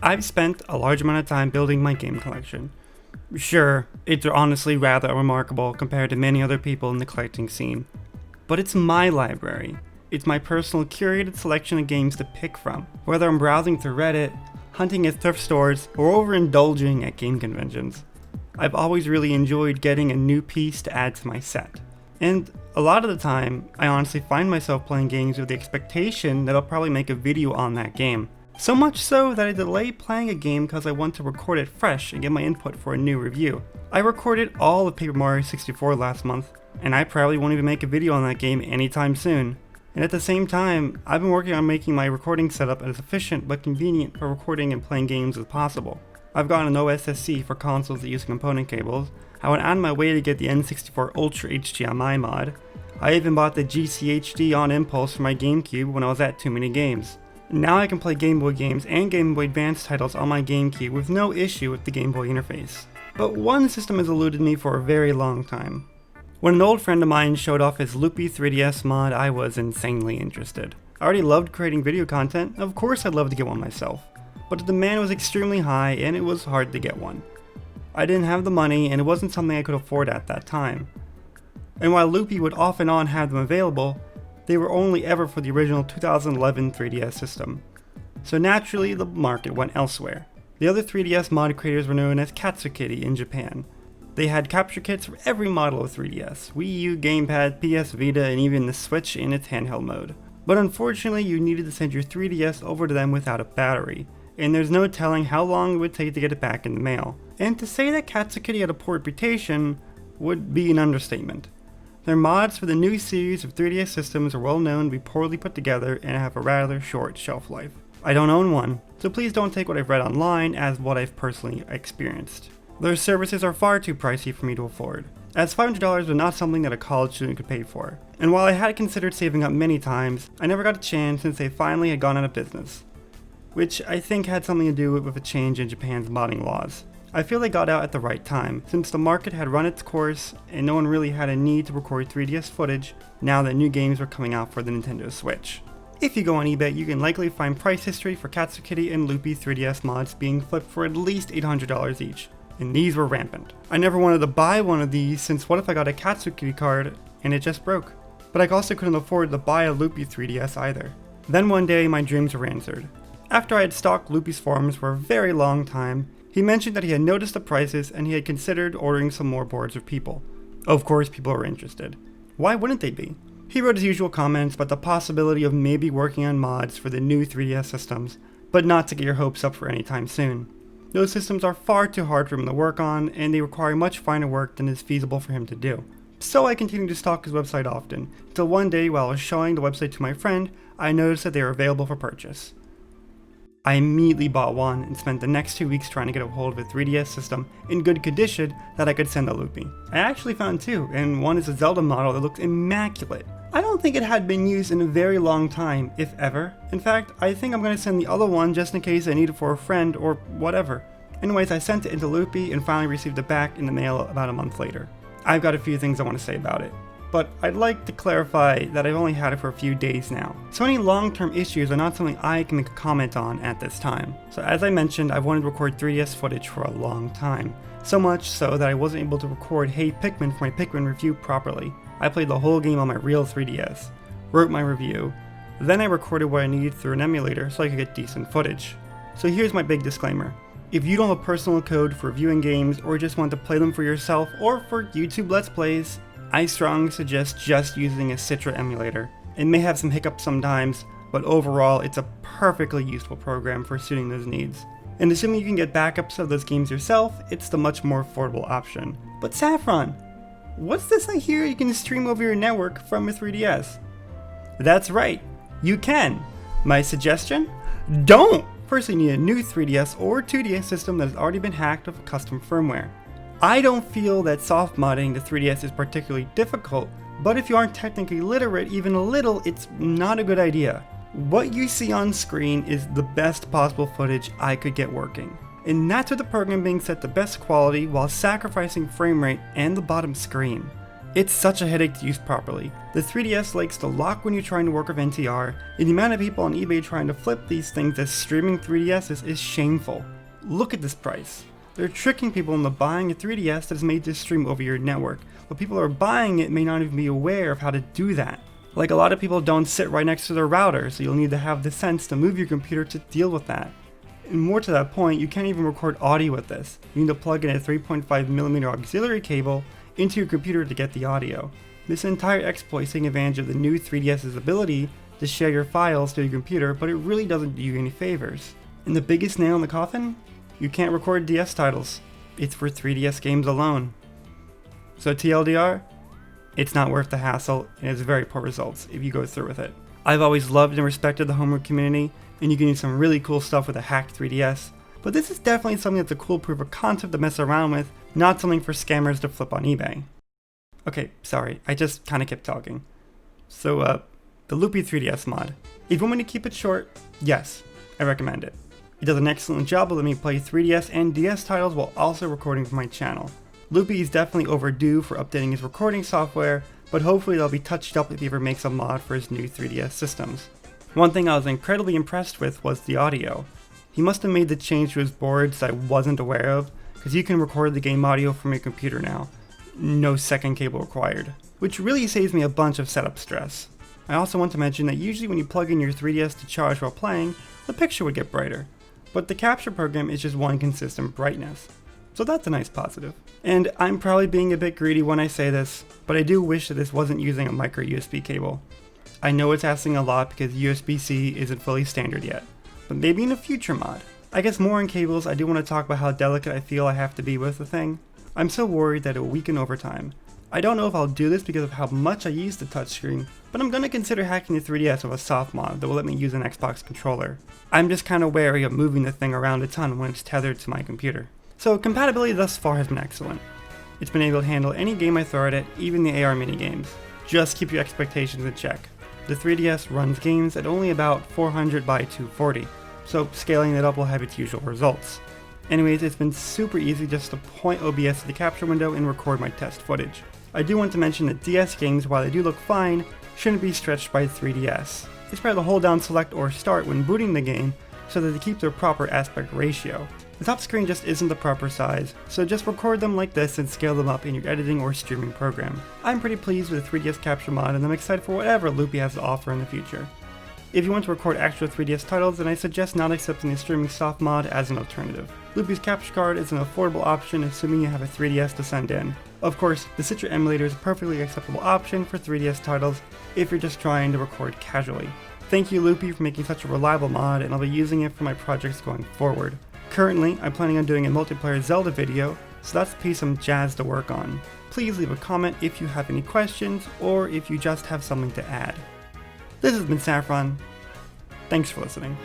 I've spent a large amount of time building my game collection. Sure, it's honestly rather remarkable compared to many other people in the collecting scene. But it's my library. It's my personal curated selection of games to pick from, whether I'm browsing through Reddit, hunting at thrift stores, or overindulging at game conventions. I've always really enjoyed getting a new piece to add to my set. And a lot of the time, I honestly find myself playing games with the expectation that I'll probably make a video on that game. So much so that I delay playing a game because I want to record it fresh and get my input for a new review. I recorded all of Paper Mario 64 last month, and I probably won't even make a video on that game anytime soon. And at the same time, I've been working on making my recording setup as efficient but convenient for recording and playing games as possible. I've gotten an OSSC for consoles that use component cables. I went out of my way to get the N64 Ultra HDMI mod. I even bought the GCHD on impulse for my GameCube when I was at Too Many Games. Now I can play Game Boy games and Game Boy Advance titles on my GameCube with no issue with the Game Boy interface. But one system has eluded me for a very long time. When an old friend of mine showed off his Loopy 3DS mod, I was insanely interested. I already loved creating video content, of course I'd love to get one myself. But the demand was extremely high and it was hard to get one. I didn't have the money and it wasn't something I could afford at that time. And while Loopy would off and on have them available, they were only ever for the original 2011 3DS system. So naturally, the market went elsewhere. The other 3DS mod creators were known as Katsukity in Japan. They had capture kits for every model of 3DS, Wii U, Gamepad, PS Vita, and even the Switch in its handheld mode. But unfortunately, you needed to send your 3DS over to them without a battery, and there's no telling how long it would take to get it back in the mail. And to say that Katsukity had a poor reputation would be an understatement. Their mods for the new series of 3DS systems are well known to be poorly put together and have a rather short shelf life. I don't own one, so please don't take what I've read online as what I've personally experienced. Their services are far too pricey for me to afford, as $500 was not something that a college student could pay for. And while I had considered saving up many times, I never got a chance since they finally had gone out of business, which I think had something to do with a change in Japan's modding laws. I feel they got out at the right time, since the market had run its course and no one really had a need to record 3DS footage now that new games were coming out for the Nintendo Switch. If you go on eBay, you can likely find price history for Katsukity and Loopy 3DS mods being flipped for at least $800 each, and these were rampant. I never wanted to buy one of these since what if I got a Katsukity card and it just broke? But I also couldn't afford to buy a Loopy 3DS either. Then one day my dreams were answered. After I had stalked Loopy's forums for a very long time, he mentioned that he had noticed the prices and he had considered ordering some more boards of people. Of course, people were interested. Why wouldn't they be? He wrote his usual comments about the possibility of maybe working on mods for the new 3DS systems, but not to get your hopes up for any time soon. Those systems are far too hard for him to work on, and they require much finer work than is feasible for him to do. So I continued to stalk his website often, until one day while I was showing the website to my friend, I noticed that they were available for purchase. I immediately bought one and spent the next 2 weeks trying to get a hold of a 3DS system in good condition that I could send to Loopy. I actually found two, and one is a Zelda model that looks immaculate. I don't think it had been used in a very long time, if ever. In fact, I think I'm going to send the other one just in case I need it for a friend or whatever. Anyways, I sent it into Loopy and finally received it back in the mail about a month later. I've got a few things I want to say about it, but I'd like to clarify that I've only had it for a few days now, so any long-term issues are not something I can make a comment on at this time. So as I mentioned, I've wanted to record 3DS footage for a long time, so much so that I wasn't able to record Hey Pikmin for my Pikmin review properly. I played the whole game on my real 3DS, wrote my review, then I recorded what I needed through an emulator so I could get decent footage. So here's my big disclaimer. If you don't have a personal code for reviewing games or just want to play them for yourself or for YouTube Let's Plays, I strongly suggest just using a Citra emulator. It may have some hiccups sometimes, but overall it's a perfectly useful program for suiting those needs. And assuming you can get backups of those games yourself, it's the much more affordable option. But Saffron, what's this I hear you can stream over your network from a 3DS? That's right, you can. My suggestion? Don't! First, you need a new 3DS or 2DS system that has already been hacked with custom firmware. I don't feel that soft modding the 3DS is particularly difficult, but if you aren't technically literate even a little, it's not a good idea. What you see on screen is the best possible footage I could get working, and that's with the program being set to best quality while sacrificing frame rate and the bottom screen. It's such a headache to use properly. The 3DS likes to lock when you're trying to work with NTR, and the amount of people on eBay trying to flip these things as streaming 3DSs is shameful. Look at this price. They're tricking people into buying a 3DS that is made to stream over your network, but people who are buying it may not even be aware of how to do that. Like, a lot of people don't sit right next to their router, so you'll need to have the sense to move your computer to deal with that. And more to that point, you can't even record audio with this. You need to plug in a 3.5mm auxiliary cable into your computer to get the audio. This entire exploit is taking advantage of the new 3DS's ability to share your files to your computer, but it really doesn't do you any favors. And the biggest nail in the coffin? You can't record DS titles. It's for 3DS games alone. So TLDR, it's not worth the hassle, and it's very poor results if you go through with it. I've always loved and respected the homebrew community, and you can do some really cool stuff with a hacked 3DS, but this is definitely something that's a cool proof of concept to mess around with, not something for scammers to flip on eBay. Okay, sorry, I just kinda kept talking. So, the Loopy 3DS mod. If you want me to keep it short, yes, I recommend it. It does an excellent job of letting me play 3DS and DS titles while also recording for my channel. Loopy is definitely overdue for updating his recording software, but hopefully they'll be touched up if he ever makes a mod for his new 3DS systems. One thing I was incredibly impressed with was the audio. He must have made the change to his boards that I wasn't aware of, because you can record the game audio from your computer now. No second cable required, which really saves me a bunch of setup stress. I also want to mention that usually when you plug in your 3DS to charge while playing, the picture would get brighter, but the capture program is just one consistent brightness. So that's a nice positive. And I'm probably being a bit greedy when I say this, but I do wish that this wasn't using a micro USB cable. I know it's asking a lot because USB-C isn't fully standard yet, but maybe in a future mod. I guess more on cables, I do want to talk about how delicate I feel I have to be with the thing. I'm so worried that it will weaken over time. I don't know if I'll do this because of how much I use the touchscreen, but I'm going to consider hacking the 3DS with a SoftMod that will let me use an Xbox controller. I'm just kind of wary of moving the thing around a ton when it's tethered to my computer. So compatibility thus far has been excellent. It's been able to handle any game I throw at it, even the AR minigames. Just keep your expectations in check. The 3DS runs games at only about 400 by 240, so scaling it up will have its usual results. Anyways, it's been super easy just to point OBS to the capture window and record my test footage. I do want to mention that DS games, while they do look fine, shouldn't be stretched by 3DS. It's better to hold down select or start when booting the game so that they keep their proper aspect ratio. The top screen just isn't the proper size, so just record them like this and scale them up in your editing or streaming program. I'm pretty pleased with the 3DS capture mod, and I'm excited for whatever Loopy has to offer in the future. If you want to record actual 3DS titles, then I suggest not accepting the streaming soft mod as an alternative. Loopy's capture card is an affordable option assuming you have a 3DS to send in. Of course, the Citra emulator is a perfectly acceptable option for 3DS titles if you're just trying to record casually. Thank you Loopy for making such a reliable mod, and I'll be using it for my projects going forward. Currently, I'm planning on doing a multiplayer Zelda video, so that's a piece I'm jazzed to work on. Please leave a comment if you have any questions, or if you just have something to add. This has been Saffron. Thanks for listening.